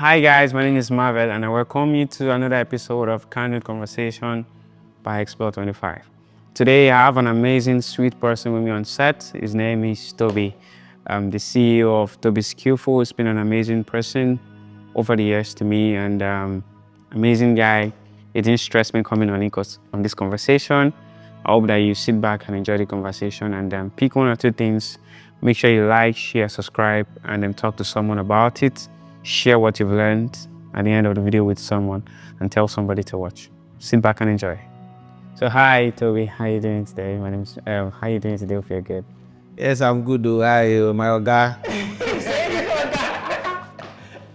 Hi guys, my name is Marvel and I welcome you to another episode of Candid Conversation by Explore 25. Today I have an amazing, sweet person with me on set. His name is Tobi. I'm the CEO of Tobi Skillful. He's been an amazing person over the years to me and amazing guy. It didn't stress me coming on this conversation. I hope that you sit back and enjoy the conversation and pick one or two things. Make sure you like, share, subscribe, and then talk to someone about it. Share what you've learned at the end of the video with someone and tell somebody to watch. Sit back and enjoy. So hi Tobi, how you doing today? My name's how you doing today? Hope you're good. Yes, I'm good. Though. Hi, my Oga.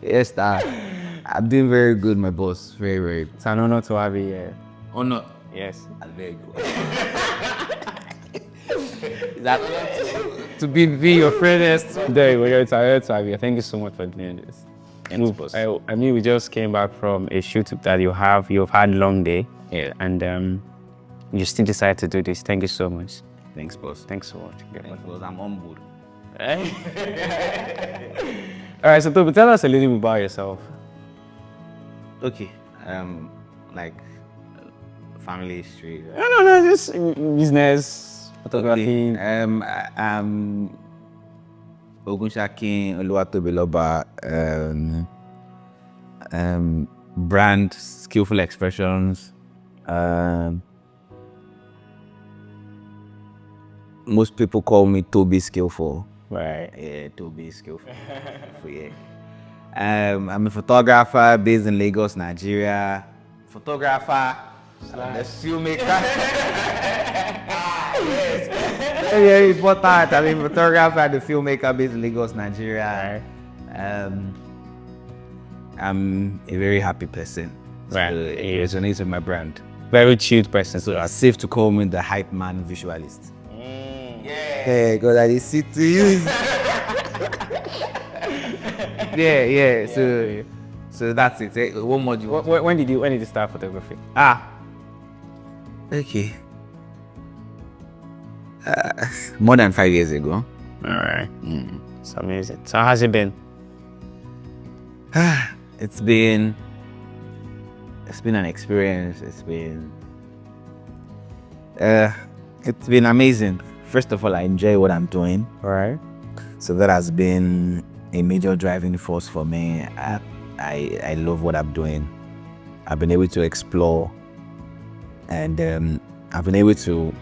Yes, I'm doing very good, my boss. Very, very good. It's an honor to have you here. Honor. Yes. Very good. Is that To be your friendest day, we're to have you. Thank you so much for doing this. Thanks, boss. I mean, we just came back from a shoot that you've had a long day. Yeah. And you still decided to do this. Thank you so much. Thanks, boss. Thanks so much. Thanks, boss. I'm humbled. All right, so Tobi, tell us a little bit about yourself. Okay. Like family history. No, just business, photography. I'm Ogunshakin Oluwatobiloba. Brand Skillful Expressions. Most people call me Tobi Skillful. Right. Yeah, Tobi Skillful. Yeah. I'm a photographer based in Lagos, Nigeria. Photographer, the filmmaker. Yes. Yeah, important. I'm a photographer and the filmmaker based in Lagos, Nigeria. I'm a very happy person. Right. So it resonates with my brand. Very chilled person. So it's safe to call me the hype man visualist. Yeah, because I did sit to use. yeah. So that's it. One more. When did you start photography? Okay. More than 5 years ago. All right. It's amazing. So how's it been? It's been an experience. It's been amazing. First of all, I enjoy what I'm doing. All right. So that has been a major driving force for me. I love what I'm doing. I've been able to explore and I've been able to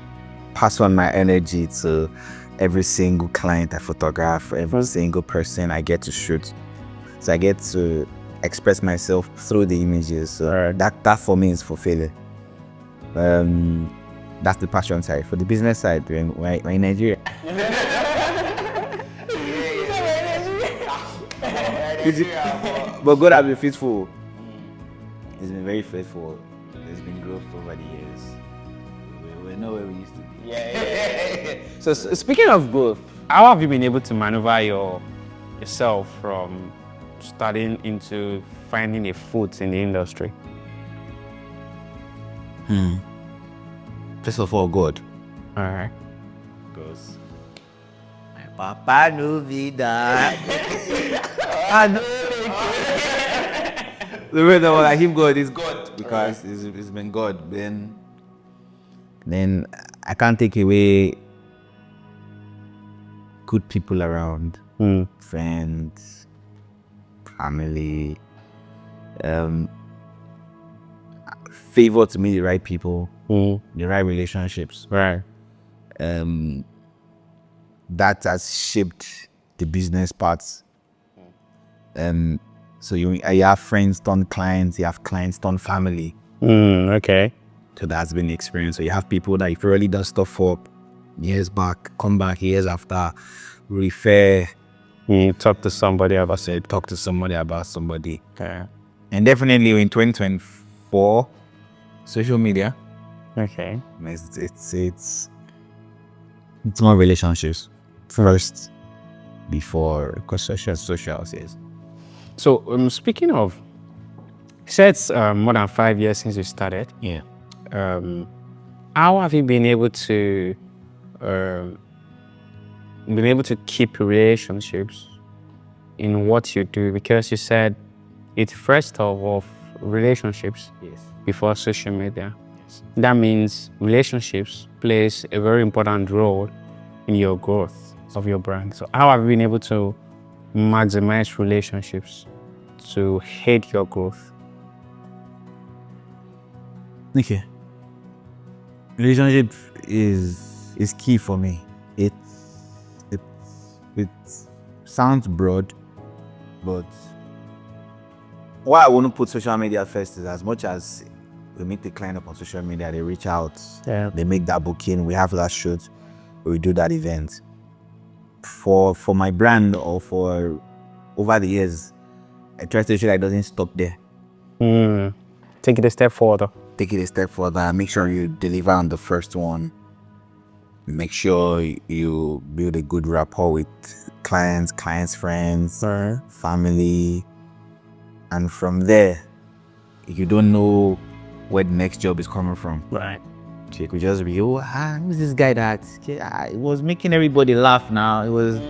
pass on my energy to every single client I photograph, every single person I get to shoot. So I get to express myself through the images. So that for me is fulfilling. That's the passion side. For the business side, we're in Nigeria. But God has been faithful. He's been very faithful. There's been growth over the years. We're not where we used to be. So speaking of growth, how have you been able to maneuver yourself from starting into finding a foot in the industry? First of all, God. All right. Because my papa no vida. I know. The way that was him, God is God because it's been God. Then I can't take away good people around, friends, family. Favor to meet the right people, the right relationships. Right. That has shaped the business parts. So you have friends turn clients, you have clients turn family. Okay. So that's been the experience. So you have people that if you really does stuff up years back, come back years after, refer. Talk to somebody about it. Talk to somebody about somebody. Okay. And definitely in 2024, social media. Okay. It's more relationships first before because socials, yes. So speaking of, you said it's more than 5 years since you started. Yeah. How have you been able to keep relationships in what you do? Because you said it's first of relationships Yes. before social media. That means relationships plays a very important role in your growth of your brand. So how have you been able to maximize relationships to aid your growth? Okay. Relationship is key for me. It sounds broad, but why I wouldn't put social media first is as much as we meet the client up on social media, they reach out, they make that booking, we have that shoot, we do that event. For my brand or for over the years, I try to ensure that it doesn't stop there. Take it a step further. Take it a step further. Make sure you deliver on the first one. Make sure you build a good rapport with clients, friends, family. And from there, you don't know where the next job is coming from. Right. It could just be, who's this guy that it was making everybody laugh now. It was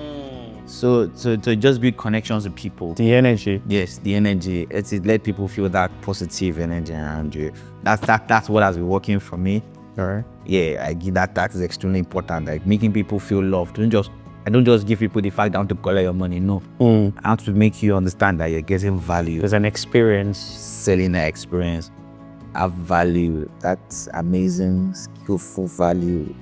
so to just build connections with people. The energy. Yes, the energy. It's to let people feel that positive energy around you. That's what has been working for me. Right. Yeah, I give that is extremely important. Like making people feel loved. I don't just give people the fact down to collect your money. No, I have to make you understand that you're getting value. There's an experience. Selling the experience. Have value. That's amazing, skillful value.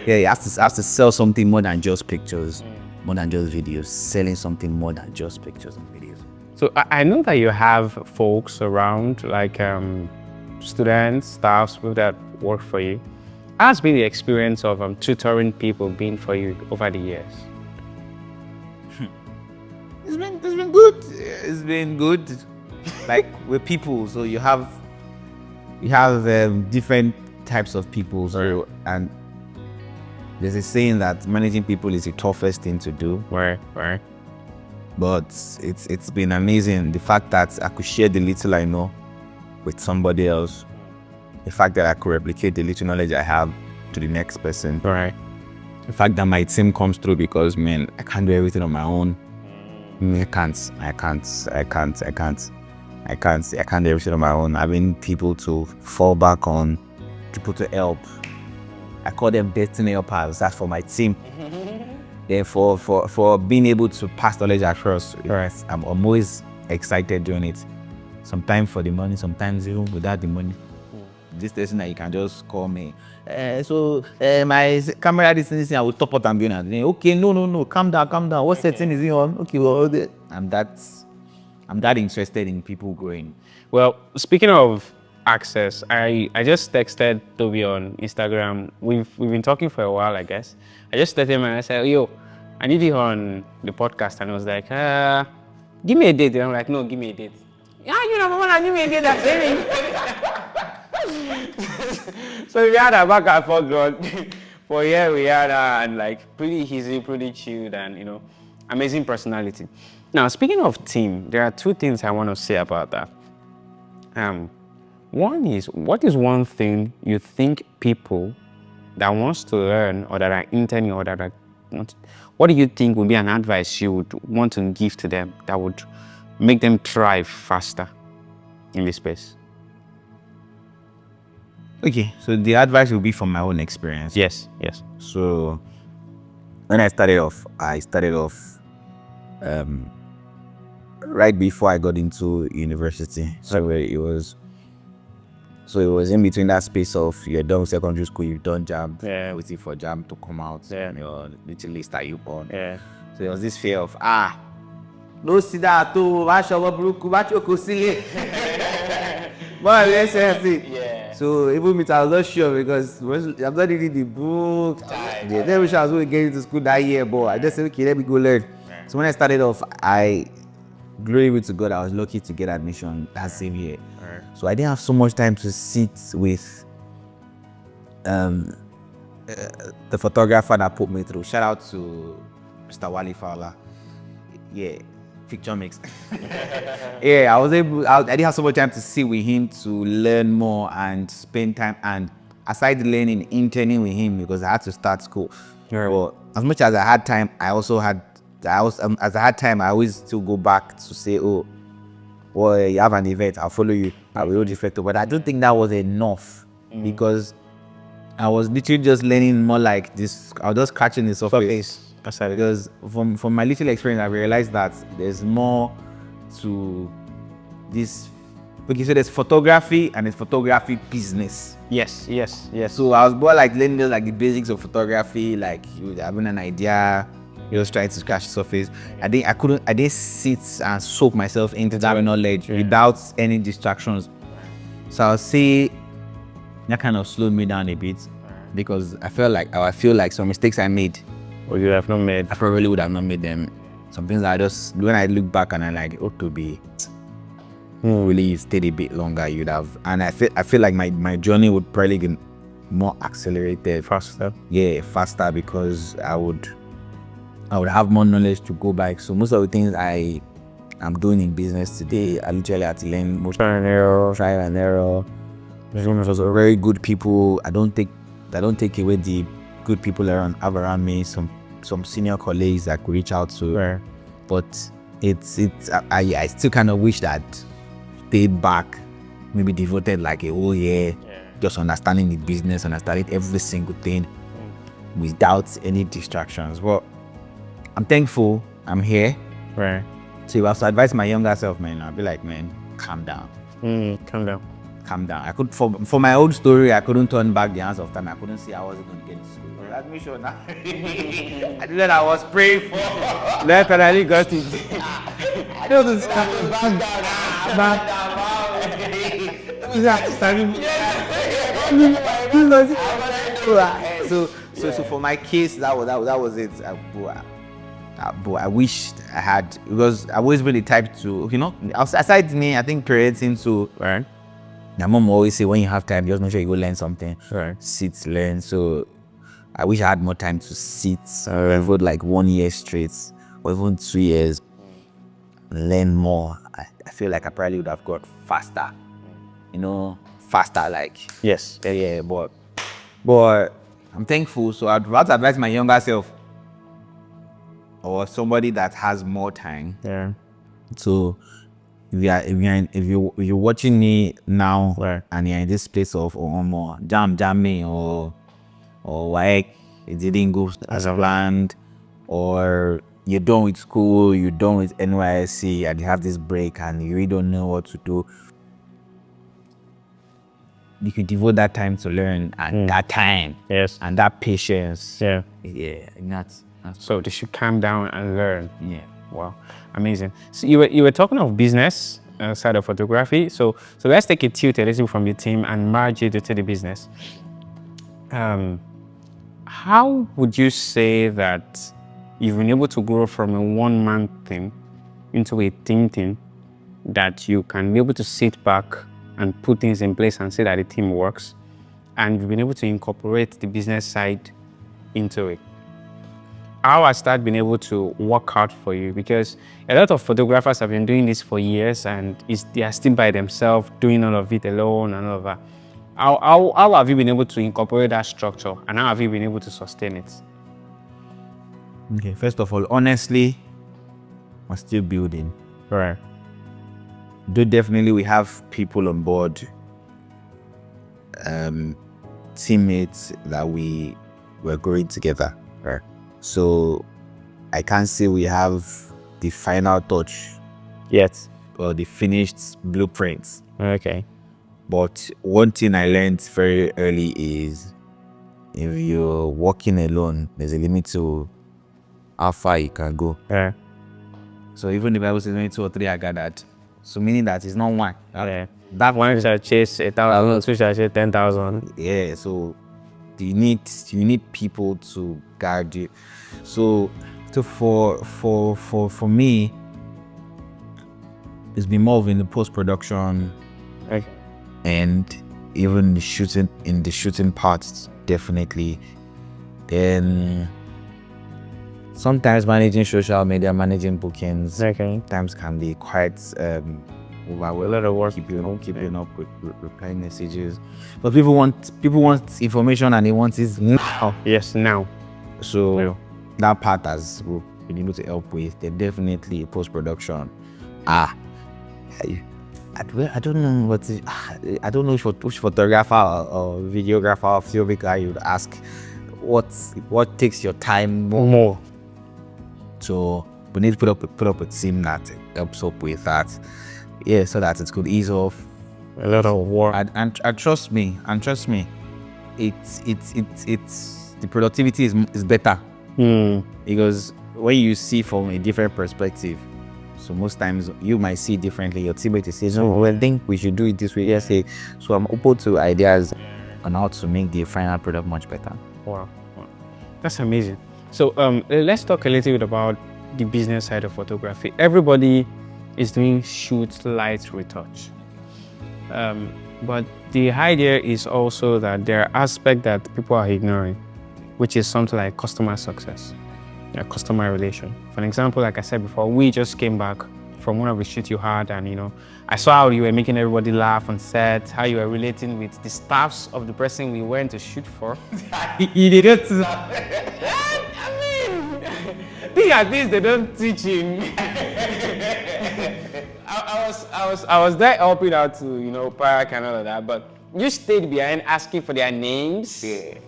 Yeah, you have to sell something more than just pictures, more than just videos. Selling something more than just pictures and videos. So I know that you have folks around, like students, staffs, people that work for you. How's been the experience of tutoring people been for you over the years? It's been good. It's been good. Like with people, so you have different types of people. So, and there's a saying that managing people is the toughest thing to do. Right. But it's been amazing. The fact that I could share the little I know with somebody else. The fact that I could replicate the little knowledge I have to the next person. Right. The fact that my team comes through because, man, I can't do everything on my own. I can't do everything on my own. Having people to fall back on, people to help. I call them destiny helpers. That's for my team. Therefore, for being able to pass knowledge across, Right. I'm always excited doing it. Sometimes for the money, sometimes even without the money. This person that you can just call me. My camera this thing, I will top up and be on. Okay, no, calm down. What setting is it on? Okay, well, I'm that interested in people growing. Well, speaking of access, I just texted Tobi on Instagram. We've been talking for a while, I guess. I just texted him and I said, yo, I need you on the podcast. And I was like, give me a date. And I'm like, no, give me a date. Yeah, you know, Mama, give me a date. I'm saying. So we had a back and forth run. For here we had and like pretty easy, pretty chilled, and you know, amazing personality. Now, speaking of team, there are two things I want to say about that. One is, what is one thing you think people that wants to learn or that are interning or that are what do you think would be an advice you would want to give to them that would make them thrive faster in this space? Okay, so the advice will be from my own experience. Yes. So when I started off right before I got into university. So it was in between that space of you're done with secondary school, you've done JAM, waiting for JAM to come out, literally start you on. Yeah. So there was this fear of no see that too, So even me, I was not sure because I'm not reading the book. Then I was going to get into school that year, but I just said, okay, let me go learn. So when I started off, glory be to God, I was lucky to get admission that same year. So I didn't have so much time to sit with the photographer that put me through. Shout out to Mr. Wally Fowler. Yeah, picture mix. Yeah, I didn't have so much time to sit with him to learn more and spend time. And aside interning with him because I had to start school. Well, as much as I had time, I also had as I had time, I always still go back to say, oh, well, you have an event, I'll follow you. I will hold effective. But I don't think that was enough because I was literally just learning more like this. I was just scratching the surface. Because from my little experience, I realized that there's more to this. Like you said, there's photography and there's photography business. Yes. So I was more like learning just like the basics of photography, like you having an idea, you're just trying to scratch the surface. I didn't sit and soak myself into that knowledge without any distractions. So I'll say that kind of slowed me down a bit because I feel like some mistakes I made, or you have not made, I probably would have not made them. Some things I just, when I look back and I'm like, oh, Tobi, really stayed a bit longer, you'd have. And I feel like my journey would probably get more accelerated. Faster? Yeah, faster, because I would have more knowledge to go back. So most of the things I'm doing in business today, I literally had to learn more. Trial and error. There's very good people. I don't take away the good people I have around me. Some senior colleagues I could reach out to. Right. But I still kind of wish that stayed back, maybe devoted like a whole year, just understanding the business, understanding every single thing without any distractions. But I'm thankful I'm here. Right. So if I was to advise my younger self, man, I'd be like, man, calm down. Calm down. I could, for my old story, I couldn't turn back the hands of time. I couldn't see I wasn't going to get into school. But admission now. I did that. I was praying for. Literally got it. I don't back down. So for my case, that was it. But I wished I had, because I always really type to, aside me, I think parenting too. Right. My mom always say, when you have time, just make sure you go learn something. Right. Sit, learn. So I wish I had more time to sit for like 1 year straight, or even 2 years, learn more. I feel like I probably would have got faster. Faster, like. Yes. Yeah, but I'm thankful. So I'd rather advise my younger self, or somebody that has more time. Yeah. So if you're watching me now, right, and you're in this place of more jam me, or like it didn't go as planned, or you're done with school, you're done with NYSC, and you have this break and you really don't know what to do, you can devote that time to learn, and that time, yes, and that patience. Yeah. And that's so they should calm down and learn. Yeah. Wow, amazing. So you were talking of business side of photography. So let's take a tilt a little from the team and merge it into the business. How would you say that you've been able to grow from a one-man thing into a team thing, that you can be able to sit back and put things in place and say that the team works, and you've been able to incorporate the business side into it? How has that been able to work out for you? Because a lot of photographers have been doing this for years, and they are still by themselves doing all of it alone and all of that. How have you been able to incorporate that structure, and how have you been able to sustain it? Okay, first of all, honestly, we're still building. Right. Though definitely we have people on board, teammates that we're growing together. Right. So I can't say we have the final touch yet, or the finished blueprints. Okay. But one thing I learned very early is, if you're working alone, there's a limit to how far you can go. Yeah. So even the Bible says only 2 or 3 are gathered. So meaning that it's not one. Yeah. That one shall chase 1,000, two shall chase 10,000. Yeah. So you need people to guard you. So for me, it's been more of in the post-production, Okay. and even the shooting parts, definitely. Then sometimes managing social media, managing bookings, Okay. times can be quite overwhelming. A lot of work. Keeping up with replying messages. But people want information, and they want it now. Yes, now. So Real. that part has been able to help with, then definitely post-production. I don't know I don't know which photographer or videographer or filmmaker you would ask what takes your time more. So we need to put up a team that helps up with that. Yeah, so that it could ease off a lot of work. And trust me, it's the productivity is better. Because when you see from a different perspective, so most times you might see differently. Your teammate says, "Oh, well, I think we should do it this way." Yes, so I'm open to ideas on how to make the final product much better. Wow, that's amazing. So let's talk a little bit about the business side of photography. Everybody is doing shoot, light, retouch, but the idea is also that there are aspects that people are ignoring, which is something like customer success. Customer relation. For example, like I said before, we just came back from one of the shoots you had, and I saw how you were making everybody laugh on set, how you were relating with the staffs of the person we went to shoot for. You didn't. I mean, think at least they don't teach him. I was there helping out to park and all of that, but you stayed behind asking for their names. Yeah.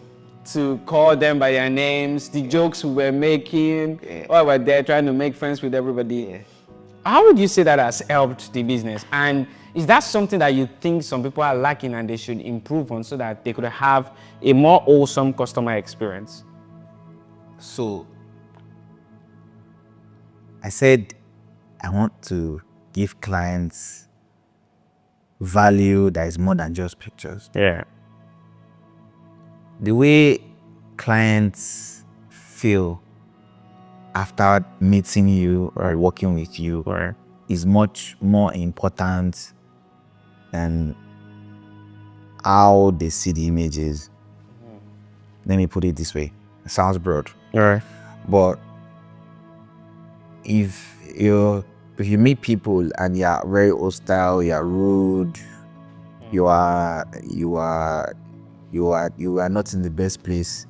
To call them by their names, the jokes we were making, while we're there trying to make friends with everybody. Yeah. How would you say that has helped the business? And is that something that you think some people are lacking and they should improve on so that they could have a more wholesome customer experience? So, I said I want to give clients value that is more than just pictures. Yeah. The way clients feel after meeting you or working with you is much more important than how they see the images. Let me put it this way. It sounds broad. But if you meet people and you are very hostile, you are rude, you are not in the best place,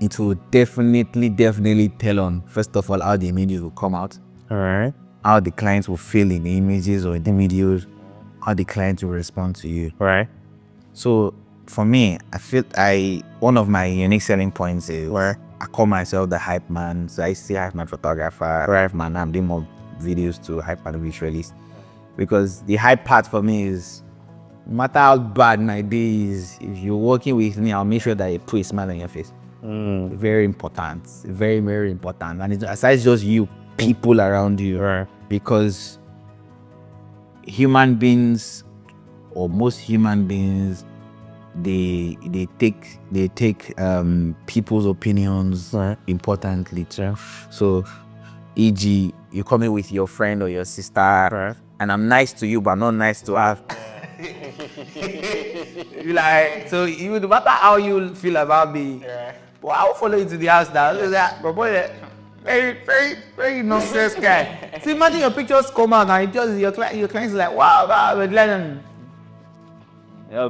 it will definitely tell on, first of all, how the images will come out. All right. How the clients will feel in the images or in the videos, how the clients will respond to you. Right. So for me, I feel one of my unique selling points is I call myself the hype man. So I say hype man photographer, hype man. I'm doing more videos to hype man visualist. Because the hype part for me is, no matter how bad my day is, if you're working with me, I'll make sure that you put a smile on your face. Very important. Very, very important. And it's aside just you, people around you. Right. Because human beings, or most human beings, they take people's opinions importantly. So, e.g., you come in with your friend or your sister, and I'm nice to you, but not nice to her. So no matter how you feel about me, but I'll follow you to the house now. But boy, very, very, very nonsense guy. So imagine your pictures come out and your clients like, wow, but Lennon. You're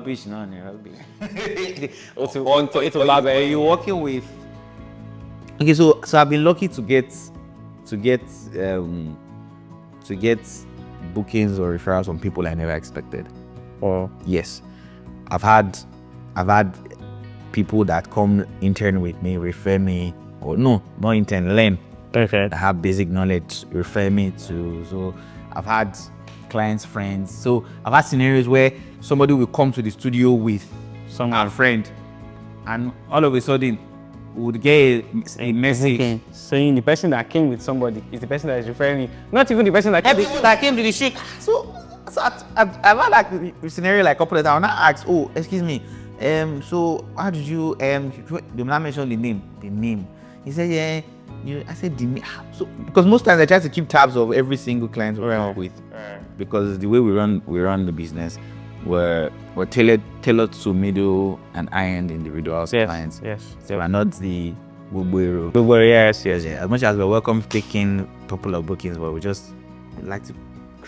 working with. Okay, so I've been lucky to get bookings or referrals from people I never expected. Or yes, I've had people that come intern with me, refer me, or no, not intern, learn. perfect. I have basic knowledge, refer me to. So I've had clients, friends. So I've had scenarios where somebody will come to the studio with a friend, and all of a sudden would get a message saying the person that came with somebody is the person that is referring me, not even the person that came to the shoot. So I've had like a scenario like a couple of times. I asked, oh, excuse me, so how did you do not mention the name? He said, yeah. I said the name. So because most times I try to keep tabs of every single client we work with, because the way we run the business, we're tailored to middle and high-end individuals, clients. Yes. So we're not the Bubero. Yes. As much as we're welcome taking popular bookings, but we like to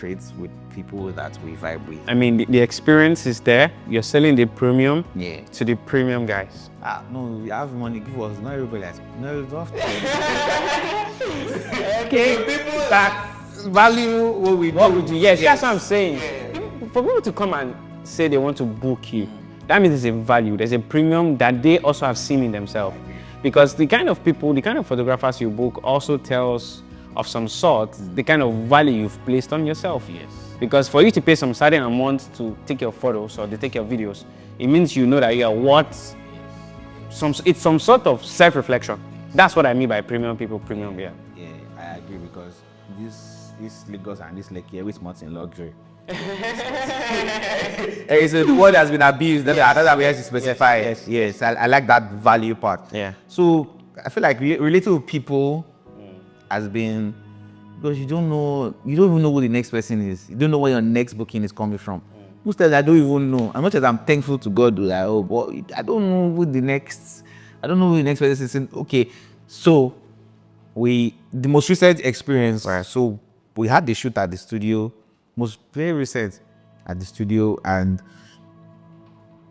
create with people that we vibe with. I mean, the experience is there. You're selling the premium Yeah. to the premium guys. No, we have money. Give us. Not everybody has. No, it's not. Okay, people that value what we do. Yes, that's what I'm saying. For people to come and say they want to book you, that means there's a value, there's a premium that they also have seen in themselves. Because the kind of people, the kind of photographers you book also tells of some sort the kind of value you've placed on yourself. Yes. Because for you to pay some certain amount to take your photos or to take your videos, it means you know that you are worth it's some sort of self-reflection. That's what I mean by premium people, premium, yeah. Yeah, I agree because this Lagos and this Lekki, every month in luxury. It's a word that's been abused. That's why we have to specify. Yes. I like that value part. Yeah. So I feel like relating with people has been because you don't even know who the next person is. You don't know where your next booking is coming from. Most times I don't even know. As much as I'm thankful to God, like, but I don't know who the next person is. Okay, so the most recent experience. Right. So we had the shoot at the studio, very recent at the studio, and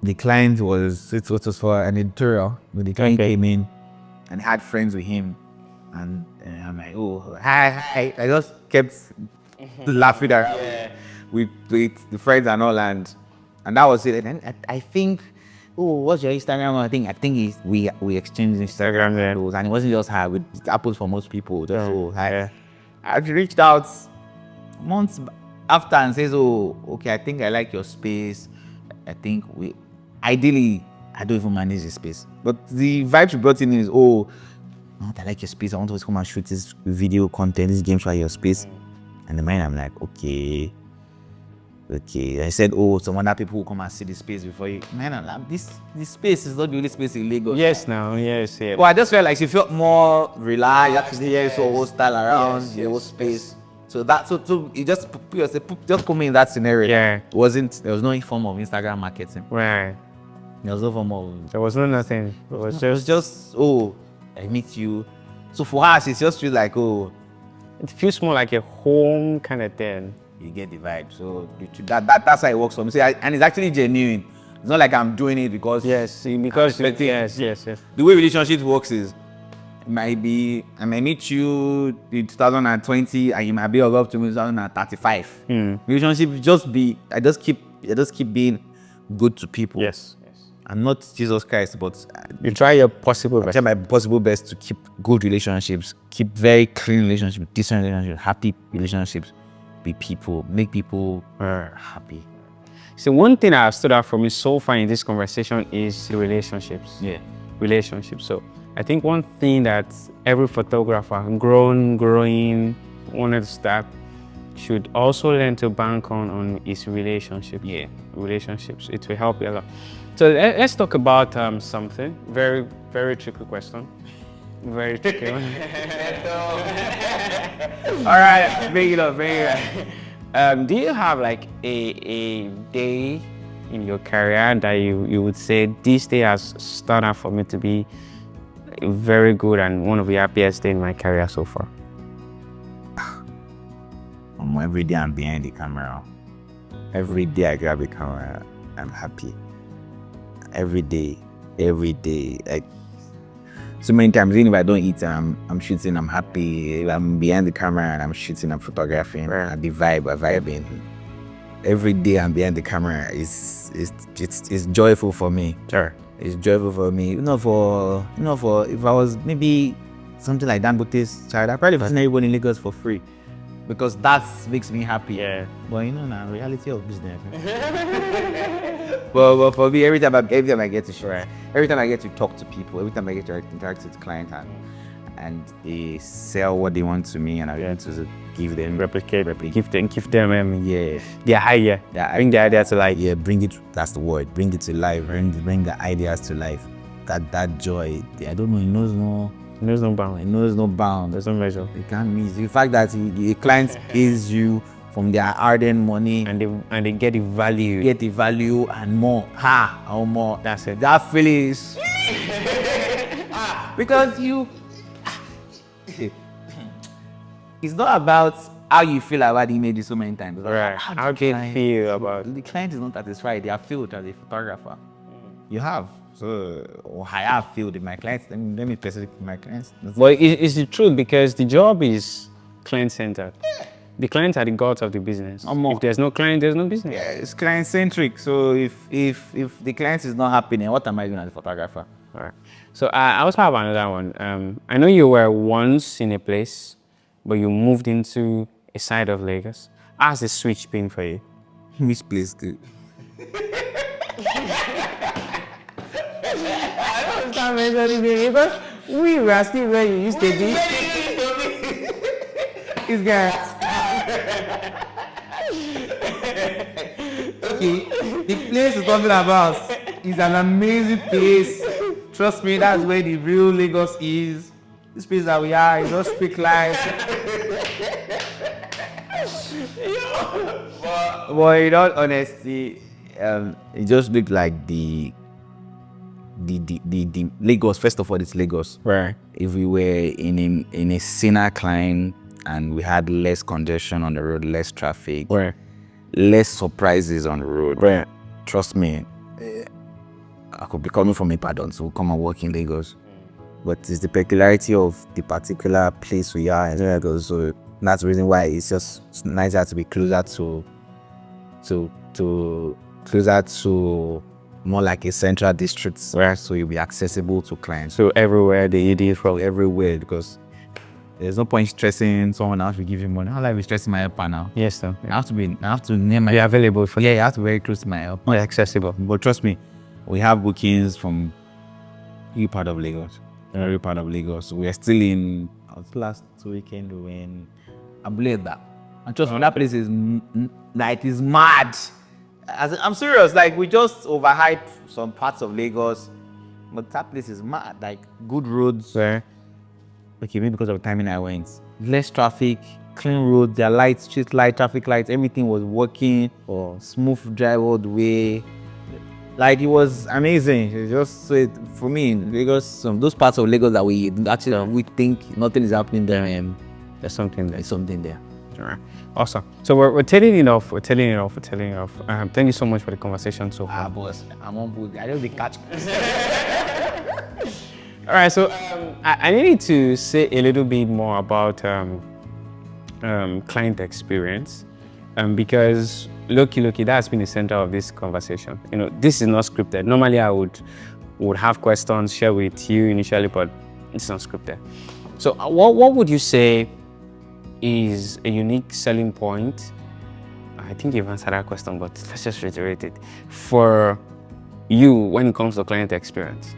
the client was for an editorial. When the client came in and had friends with him, and I'm like, oh, hi. I just kept laughing around with the friends and all, and that was it. And then I think, what's your Instagram? I think we exchanged Instagram handles, and it wasn't just her. It happens for most people. Just hi. I reached out months after and says, okay, I think I like your space. I think I don't even manage the space, but the vibe she brought in is, I like your space. I want to come and shoot this video content, this game show at your space. And in mind, I'm like, okay. I said, some other people will come and see the space before you. Man, this space is not the only space in Lagos. Yes, now, yes. Well, I just felt like she felt more relaxed. Whole style around the whole space. So you just put me in that scenario. Yeah. There was no form of Instagram marketing. Right. There was no form of. There was nothing. It was just I meet you. So for us, it's just feel like it feels more like a home kind of thing. You get the vibe. So that's how it works for me. And it's actually genuine. It's not like I'm doing it because yes. The way relationship works is I might meet you in 2020 and you might be up to me in 2035. Relationship I just keep being good to people. Yes. I'm not Jesus Christ, but you try your possible best. I try my possible best to keep good relationships, keep very clean relationships, decent relationships, happy relationships with people, make people happy. So one thing that stood out for me so far in this conversation is relationships. Yeah. Relationships. So I think one thing that every photographer growing, wanted to start should also learn to bank on is relationships. Yeah. Relationships. It will help you a lot. So let's talk about something. Very, very tricky question. Very tricky one. All right, bring it up. Do you have like a day in your career that you would say this day has started for me to be very good and one of the happiest days in my career so far? Every day I'm behind the camera. Every day I grab the camera, I'm happy. Every day. Like so many times, even if I don't eat, I'm shooting, I'm happy. If I'm behind the camera and I'm shooting, I'm photographing. Right. The vibe, I'm vibing. Every day I'm behind the camera it's joyful for me. Sure. It's joyful for me. For if I was maybe something like Dangote's child, I probably wasn't everyone in Lagos for free. Because that makes me happy. Yeah. But now reality of business. but for me, every time I get to share, every time I get to talk to people, every time I get to interact with clients and they sell what they want to me and I want to give them, give them the idea. Bring the idea to life. Yeah, bring it. That's the word. Bring it to life. Bring the ideas to life. That joy. I don't know. There's no bound. There's no bound. There's no measure. You can't miss. The fact that the client pays you from their hard-earned money and they get the value. Get the value and more. Or more. That's it. That feeling is because it's not about how you feel about the images so many times. Right. How do you feel about the client is not satisfied? They are failed as a photographer. You have. So I have failed in my clients. Let me specific my clients. Well, it's the truth because the job is client-centered. The clients are the gods of the business. If there's no client, there's no business. Yeah, it's client-centric. So if the client is not happy, then what am I doing as a photographer? All right. So I also have another one. I know you were once in a place, but you moved into a side of Lagos. How's the switch been for you? Which place? Good. I don't understand mentioning it because we were still where you used to be. This guy. Okay, the place you're talking about is an amazing place. Trust me, that's where the real Lagos is. This place that we are is just fake life. But in all honesty, it just looked like the Lagos. First of all, it's Lagos. Right. If we were in a sinner climb and we had less congestion on the road, less traffic, Right. less surprises on the road. Right. Trust me, I could be coming from Ibadan to come and work in Lagos. But it's the peculiarity of the particular place we are in Lagos. So that's the reason why it's just nicer to be closer to more like a central district, Right. so you'll be accessible to clients. So everywhere they eat it From everywhere, because there's no point stressing someone else to give you money. How like be stressing my helper now? Yes, sir. I have to name my. You're available for Yeah, you have to be very close to my help. more accessible. But trust me, we have bookings from every part of Lagos. Every part of Lagos. We are still in. Last weekend we were in Ableda. And trust me, that place is like it is mad. I'm serious. Like we just overhyped some parts of Lagos, but that place is mad. Like good roads. Right. Okay, maybe because of the timing I went. Less traffic, clean roads, their lights, street light, traffic lights, everything was working or smooth drive all the way. Like it was amazing. It's just so for me, Lagos, those parts of Lagos that we actually we think nothing is happening there, and There's something there. there's something there. Right. Awesome. So we're telling it off. Thank you so much for the conversation so far. Boss, I'm on board. I don't catch. All right. So I needed to say a little bit more about client experience, because lucky, that's been the center of this conversation. You know, this is not scripted. Normally, I would have questions share with you initially, but it's not scripted. So, what would you say is a unique selling point? I think you've answered that question, but let's just reiterate it for you when it comes to client experience.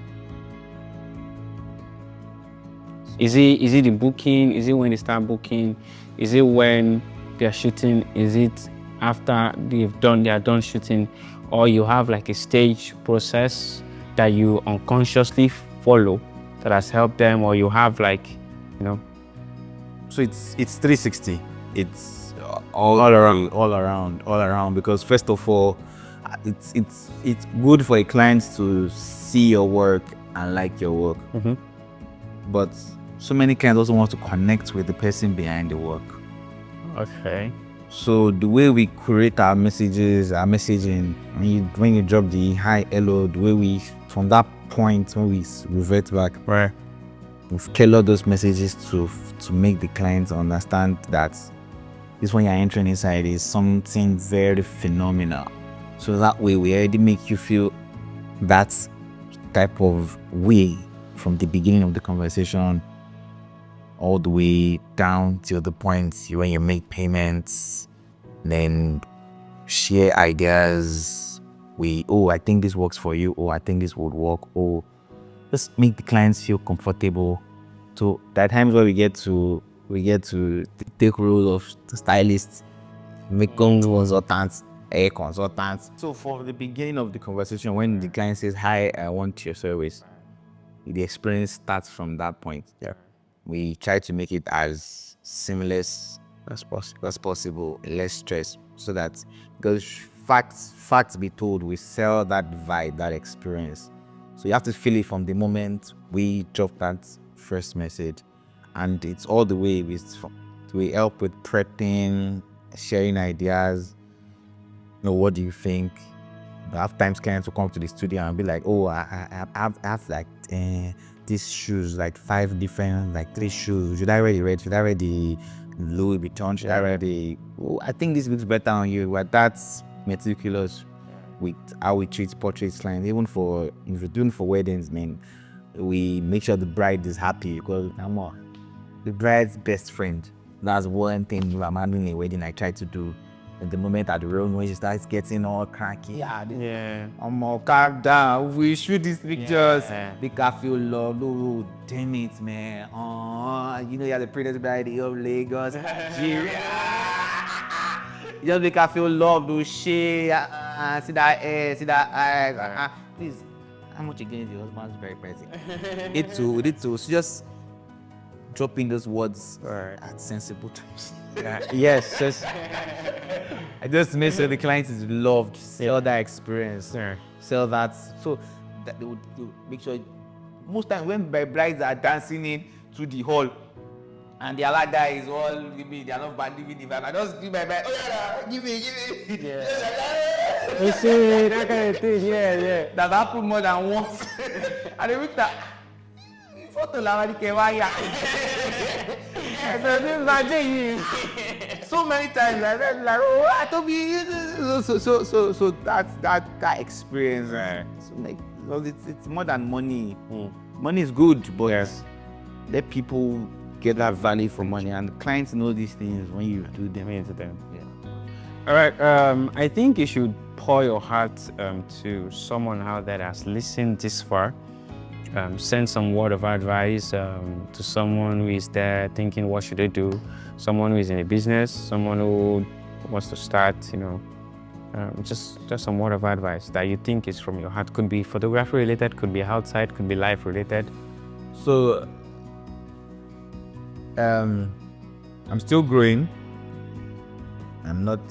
Is it the booking? Is it when they start booking? Is it when they're shooting? Is it after they are done shooting? Or you have like a stage process that you unconsciously follow that has helped them, or you have like, you know? So it's 360. It's all around. Because first of all, it's good for a client to see your work and like your work. Mm-hmm. But so many clients also want to connect with the person behind the work. Okay. So the way we create our messages, our messaging, when you drop the hi, hello, the way we, from that point when we revert back, Right. we've tailored those messages to make the clients understand that this when you're entering inside is something very phenomenal. So that way we already make you feel that type of way from the beginning of the conversation all the way down till the point when you make payments, then share ideas. I think this works for you. I think this would work. Just make the clients feel comfortable. So there are times where we get to take roles of stylists, make consultants, air consultants. So from the beginning of the conversation, when the client says, "Hi, I want your service," the experience starts from that point. Yeah. We try to make it as seamless as possible, less stress, so that because facts be told, we sell that vibe, that experience. So you have to feel it from the moment we drop that first message, and it's all the way We help with prepping, sharing ideas. What do you think? But have times clients will come to the studio and be like, oh, I have like these shoes, like 5 different, like 3 shoes. Should I wear the red? Should I wear the Louis Vuitton? Should I wear the... Oh, I think this looks better on you. But that's meticulous with how we treat portrait clients. Even if we're doing for weddings, man, we make sure the bride is happy because the bride's best friend. That's one thing if I'm handling a wedding I try to do. At the moment at the room when she starts getting all cranky, I'm all calm down. We shoot these pictures. Make her feel love. Oh, damn it, man. You have the prettiest bride of Lagos. You just make her feel love, do shit. See that hair, see that eyes. Please, how much again is your husband's very pricey? It too. So just dropping those words at sensible times. Yes, I just make sure the client is loved, sell that experience, sell that. So that they would make sure. Most times when brides are dancing in to the hall, and the other guy is all give me, they are not banding the vibe. I just give my bride, give me. Yeah. You see that kind of thing, yeah. That happened more than once. And they looked at. So many times, like, oh, Tobi. So that experience. So like, it's more than money. Money is good, but let people get that value from money, and clients know these things when you do them into them. All right. I think you should pour your heart to someone out there that's listened this far. Send some word of advice to someone who is there thinking, what should they do? Someone who is in a business, someone who wants to start, just some word of advice that you think is from your heart. Could be photography related, could be outside, could be life related. So, I'm still growing. I'm not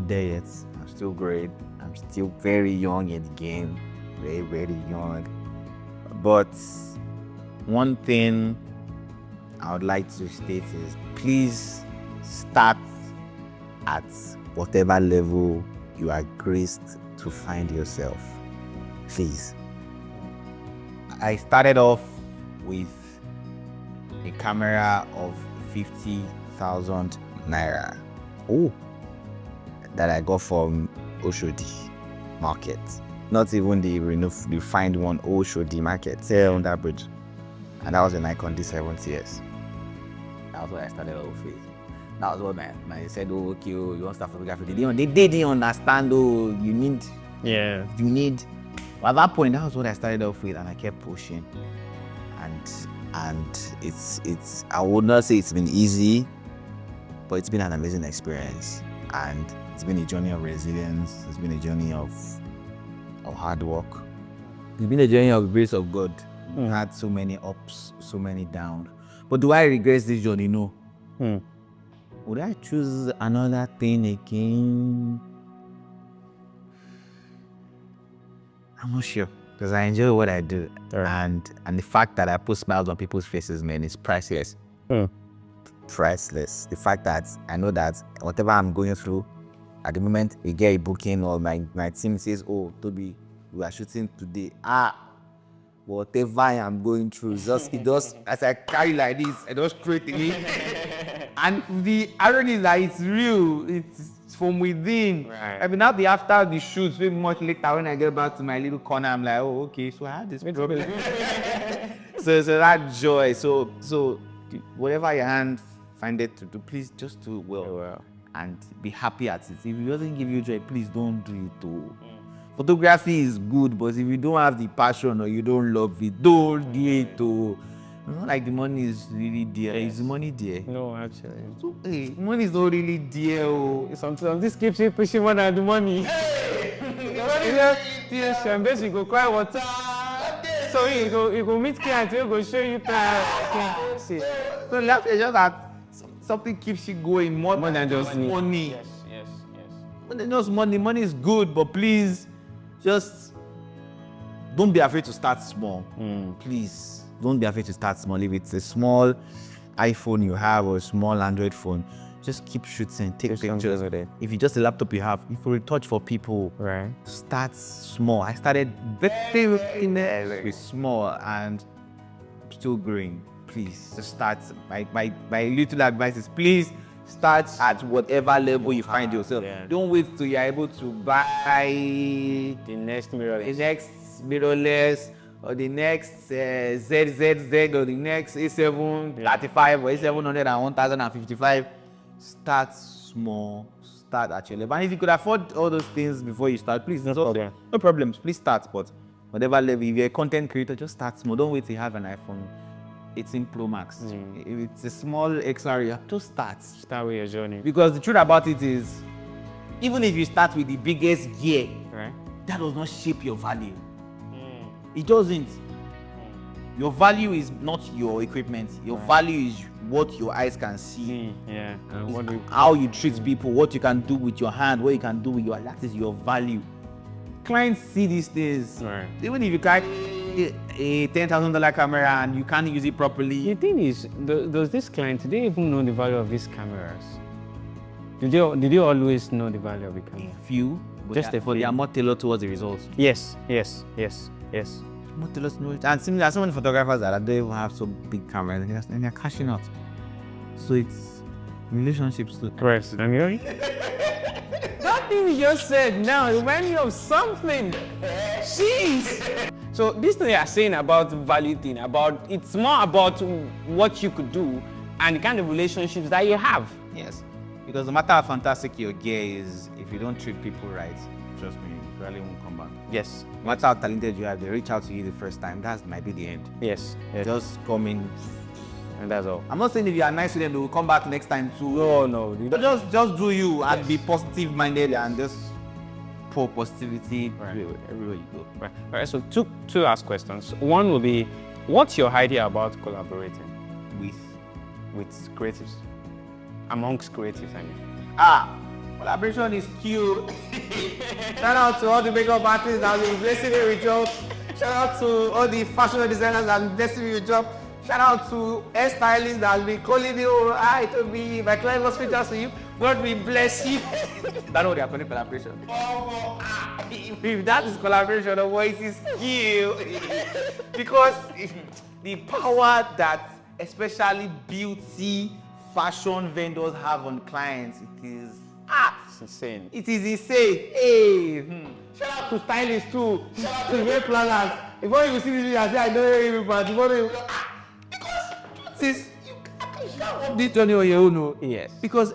there yet. I'm still growing. I'm still very young in the game, very, very young. But one thing I would like to state is please start at whatever level you are graced to find yourself. Please. I started off with a camera of 50,000 naira. Oh, that I got from Oshodi market. Not even the refined one, Oshodi market, on that bridge. And that was a Nikon D70S. That was what I started off with. That was what man said, oh, okay, you want to start photography. They didn't understand, you need. Well, at that point, that was what I started off with, and I kept pushing. And it's I would not say it's been easy, but it's been an amazing experience. And it's been a journey of resilience. It's been a journey of hard work. It's been a journey of the grace of God. We had so many ups, so many downs. But do I regret this journey? No. Would I choose another thing again? I'm not sure, because I enjoy what I do. And the fact that I put smiles on people's faces, man, is priceless. Priceless. The fact that I know that whatever I'm going through, at the moment we get a booking or my team says, oh, Tobi, we are shooting today. Whatever I am going through, it does, as I carry like this, I just create it. And the irony is that it's real, it's from within. Right. I mean, now after the shoots, maybe much later when I get back to my little corner, I'm like, oh, okay, so I had this problem. so that joy, so whatever your hand find it to do, please just do it well. And be happy at it. If it doesn't give you joy, please don't do it. Photography is good, but if you don't have the passion or you don't love it, don't do it. It's not like the money is really dear. Is the money dear? No, actually. So, hey, money is not really dear. Sometimes this keeps you pushing more than the money. Yes, you go cry water. So you go meet clients, you go show you time. So it's just that something keeps you going more than just money. Yes. More than just money. Money is good, but please, just don't be afraid to start small. Please, don't be afraid to start small. If it's a small iPhone you have or a small Android phone, just keep shooting, take pictures of it. If it's just a laptop you have, if you retouch for people, Right. start small. I started very small and still growing. Please just start. My little advice is please start at whatever level you find yourself. Yeah. Don't wait till you're able to buy The next mirrorless. the next mirrorless or the next ZZZ or the next A735 or A700 and 1055. Start small, start at your level. And if you could afford all those things before you start, please, no problems, please start. But whatever level, if you're a content creator, just start small. Don't wait till you have an iPhone 18 Pro Max. If it's a small XR, just start. Start with your journey. Because the truth about it is, even if you start with the biggest gear, Right. that does not shape your value. It doesn't. Your value is not your equipment. Your value is what your eyes can see. Yeah. And what do How you treat people, what you can do with your hand, what you can do with your, that is your value. Clients see these things. Right. Even if you carry a $10,000 camera and you can't use it properly. The thing is, does this client, do they even know the value of these cameras? Did they always know the value of the camera? Few, but Just they are more tailored towards the results. Yes. More tailored towards, and there are so many photographers that don't even have so big cameras and they're cashing out. So it's relationships too. Correct. I'm hearing. That thing you just said now reminds me of something. Jeez. So this thing you are saying about value thing, it's more about what you could do and the kind of relationships that you have. Yes, because no matter how fantastic your gear is, if you don't treat people right, trust me, you probably won't come back. Yes. No matter how talented you are, they reach out to you the first time, that might be the end. Yes. Just come in. And that's all. I'm not saying if you are nice to them, they will come back next time too. No. But just do you and be positive minded and just pour positivity everywhere you go. Right. All right. So two last questions. One will be, what's your idea about collaborating with creatives? Amongst creatives, I mean. Collaboration is cute. Shout out to all the makeup artists that have been blessing me with jobs. Shout out to all the fashion designers that have been blessing me with jobs. Shout out to hairstylists that have been calling me, oh, hi, Tobi, my client was featured to you. God will bless you. That's what they are calling collaboration. If that is collaboration, the voice is cute. Because the power that especially beauty fashion vendors have on clients, it is It's insane. It is insane. Hey, shout out to stylists too. Shout out to hair planners. If one you see this video, I say I know you, but if one you because you can't walk this journey on your own. No. Yes. Because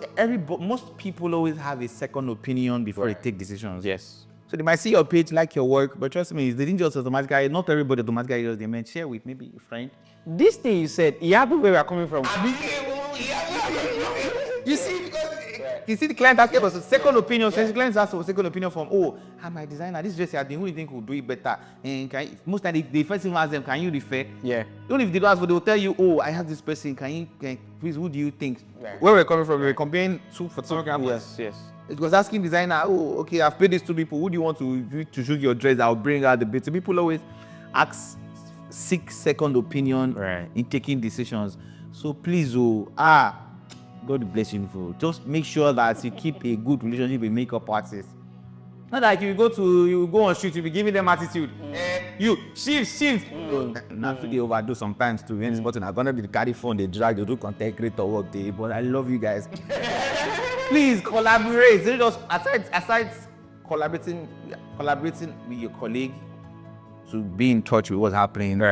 most people always have a second opinion before they take decisions. Yes. So they might see your page, like your work, but trust me, they didn't just automatically. Not everybody automatically does. They might share with maybe a friend. This thing you said, yeah, where we are coming from. You see, because you see the client asking us a second opinion. Since the client asks for a second opinion from, oh, I'm my designer, this dress here, who do you think will do it better? And most times they first thing ask them, can you refer? Yeah. Even if they don't ask for, they will tell you, oh, I have this person, please, who do you think? Yeah. Where we're coming from, we're comparing two photographers. Yes. It was asking designer, oh, okay, I've paid these two people, who do you want to shoot your dress? I'll bring out the bit. So people always seek second opinion in taking decisions. So please, God bless you for just make sure that you keep a good relationship with makeup artists. Not like you go on street, you be giving them attitude. You shift. Now they overdo sometimes too. When sporting are gonna be the carry phone, they drag, they do content creator work day. But I love you guys. Please collaborate. So just aside collaborating with your colleague to be in touch with what's happening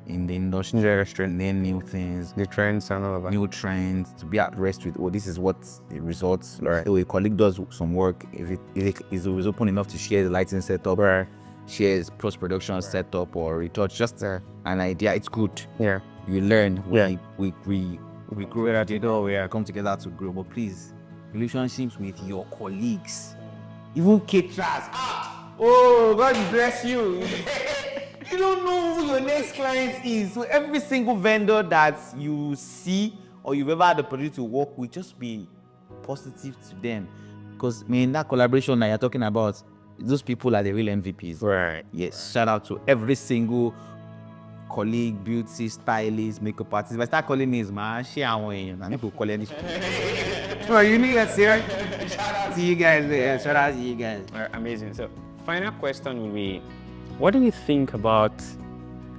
in the industry, learn new things, The trends and all of that. new trends, to be at rest with, this is what the results. So a colleague does some work, if it is open enough to share the lighting setup, shares post-production setup or retouch, just an idea, it's good. Yeah. You learn. We grow at it all. We come together to grow. But please, relationships with your colleagues, even caterers. Oh, God bless you. You don't know who your next client is. So every single vendor that you see or you've ever had the opportunity to work with, just be positive to them. Because that collaboration that you're talking about, those people are the real MVPs. Right. Yes. Shout out to every single colleague, beauty, stylist, makeup artist. If I start calling names, man, share and I need to call any. So you need a serious. Shout out to you guys. Shout out to you guys. Amazing. So, final question will be, what do you think about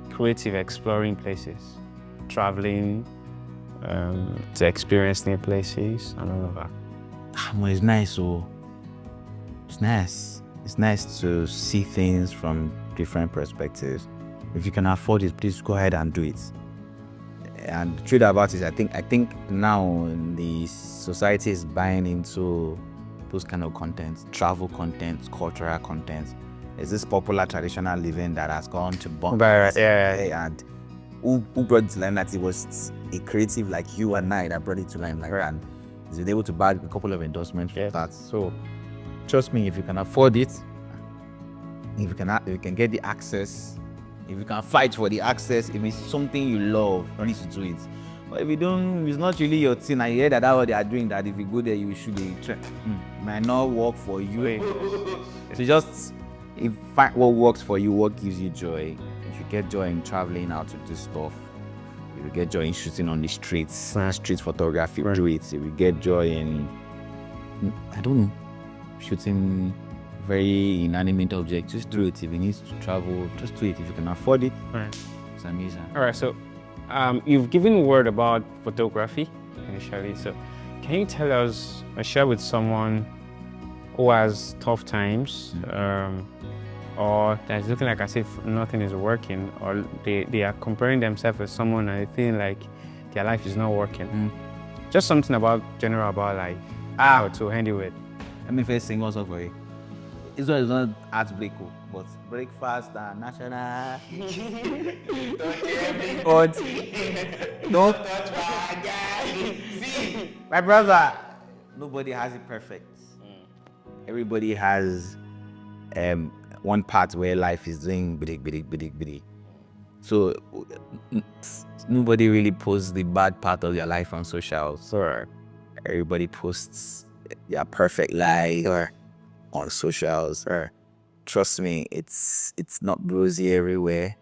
creative exploring places, traveling to experience new places and all of that? Well, it's nice. So it's nice. It's nice to see things from different perspectives. If you can afford it, please go ahead and do it. And the truth about it, I think now the society is buying into those kind of content, travel content, cultural content. It's this popular traditional living that has gone to bomb. Yeah. And who brought it to limelight? It was a creative like you and I that brought it to limelight, and he's been able to bag a couple of endorsements for that. So trust me, if you can afford it, if you can get the access, if you can fight for the access, if it's something you love, you need to do it. But if you don't, if it's not really your thing, and you hear that what they are doing, that if you go there, you should be might not work for you. So just find what works for you, what gives you joy. If you get joy in traveling out to do stuff, if you get joy in shooting on the streets, street photography, do it. If you get joy in, I don't know, shooting very inanimate objects, just do it. If you need to travel, just do it. If you can afford it, it's amazing. All right, so you've given word about photography initially. So can you tell us, or share with someone who has tough times, or that's looking like as if nothing is working, or they are comparing themselves with someone and they feel like their life is not working? Just something about general about like how to handle it. Let me first sing also for you. Israel is not heartbreak, but breakfast and national. But don't touch my guy. See, my brother, nobody has it perfect. Everybody has one part where life is doing big. So nobody really posts the bad part of their life on social. So everybody posts their perfect life on socials. Trust me, it's not rosy everywhere.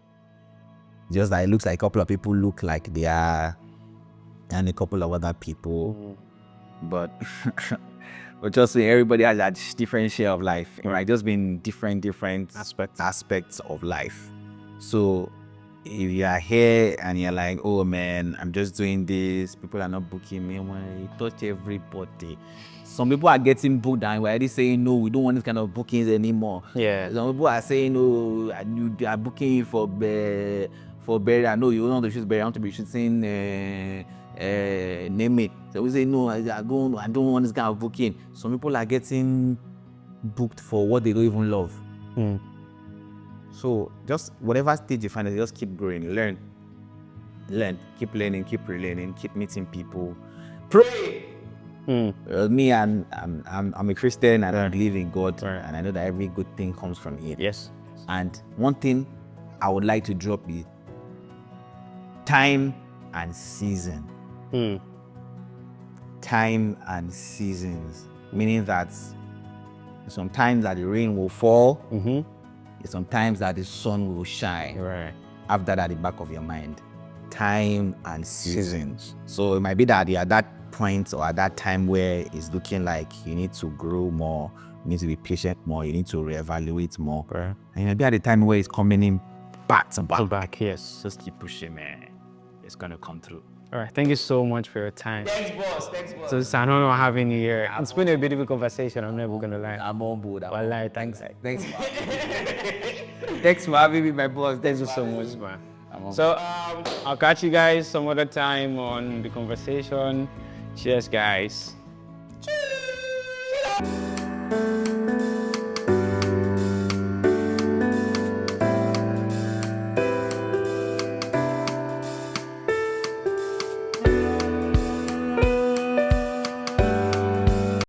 Just that it looks like a couple of people look like they are, and a couple of other people. But trust me, everybody has a different share of life. Right? Just been different aspects of life. So if you are here and you're like, oh man, I'm just doing this, people are not booking me, when you touch everybody. Some people are getting booked and we're already saying, no, we don't want this kind of bookings anymore. Yeah. Some people are saying, no, you are booking you for burial. No, you don't want to shoot burial, you want to be shooting name it. So we say, no, I don't want this kind of booking. Some people are getting booked for what they don't even love. So just whatever stage you find, just keep growing, learn, keep learning, keep relearning, keep meeting people, pray. Me, I'm a Christian and I believe in God, and I know that every good thing comes from here. Yes. And one thing I would like to drop is time and season. Time and seasons, meaning that sometimes that the rain will fall, sometimes that the sun will shine. Right. Have that at the back of your mind. Time and seasons. So it might be that you're at that point or at that time where it's looking like you need to grow more, you need to be patient more, you need to reevaluate more. Right. And you might be at the time where it's coming in back to back. Yes. Just keep pushing, man. It's gonna come through. All right. Thank you so much for your time. Thanks, boss. So it's an honor having you here. It's been a beautiful conversation. I'm never gonna lie. I'm on board. Wallahi, thanks. Thanks. Thanks for having me, my boss. Thank you so much, man. So I'll catch you guys some other time on the conversation. Cheers, guys.